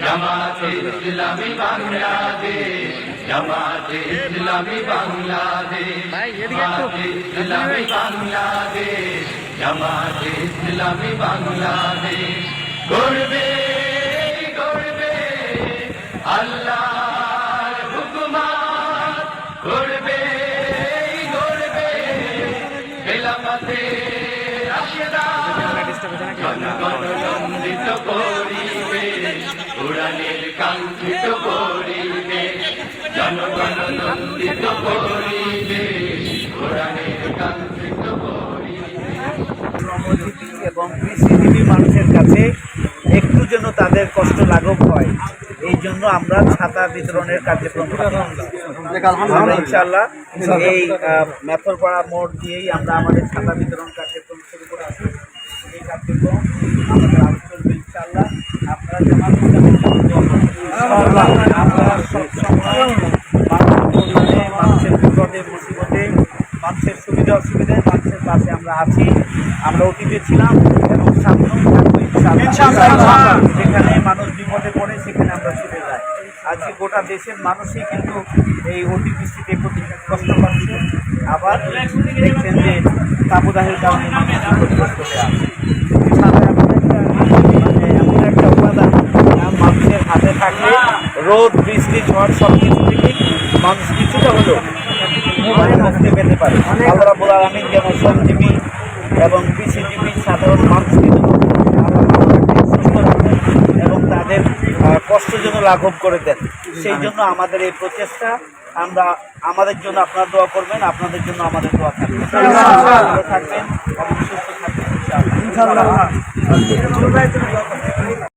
জামাতে ইসলামী বাংলাদেশ, জামাতে ইসলামী বাংলাদেশ, জামাতে ইসলামী বাংলাদেশ, জামাতে ইসলামী বাংলাদেশ। গড়বে গড়বে আল্লাহর হুকুমত, গড়বে গড়বে খেলাফতের রাশেদা, জনগণ নন্দিত পরিবেশ, কোরআনের কাঙ্ক্ষিত পরিবেশ, জনগণ নন্দিত পরিবেশ, কোরআনের কাঙ্ক্ষিত পরিবেশ। শ্রমজীবী এবং কৃষিজীবী মানুষের কাছে একটু যেন তাদের কষ্ট লাঘব হয়, এই জন্য আমরা ছাতা বিতরণের কার্যক্রম আমরা ইনশাআল্লাহ এই মেথরপাড়া মোড় দিয়েই আমরা আমাদের ছাতা বিতরণ কার্যক্রম শুরু করে আসি। এই কার্যক্রম আমাদের আরো চলবে ইনশাআল্লাহ। আপনারা যেমন আমরা সবসময় মানুষের বিপদে মুসিবতে, মানুষের সুবিধা অসুবিধায় মানুষের পাশে আমরা আছি। আমরা অতীতে ছিলাম এবং সামনেও থাকবো ইনশাআল্লাহ। যেখানে মানুষ বিপদে পড়ে সেখানে আমরা ছুটে যাই। আজকে গোটা দেশের মানুষই কিন্তু এই অতিবৃষ্টিতে কষ্ট পাচ্ছে। আবার দেখছেন যে তাপদাহের কারণে মানুষ ক্ষতিগ্রস্ত হয়ে আছে। এমন একটা উপাদান মানুষের হাতে থাকলে রোদ বৃষ্টি ঝড় সব কিছু থেকেই মানুষ কিছুটা হলেও মুক্তি পেতে পারে। আল্লাহ রাব্বুল আলামিন যেন শ্রমজীবী এবং কৃষিজীবী সাধারণ মানুষকে সুস্থ রাখেন এবং তাদের কষ্ট যেন লাঘব করে দেন, সেই জন্য আমাদের এই প্রচেষ্টা। আমরা আমাদের জন্য আপনারা দোয়া করবেন, আপনাদের জন্য আমাদের দোয়া থাকবে। ভালো থাকবেন এবং সুস্থ থাকবেন ইনশাআল্লাহ।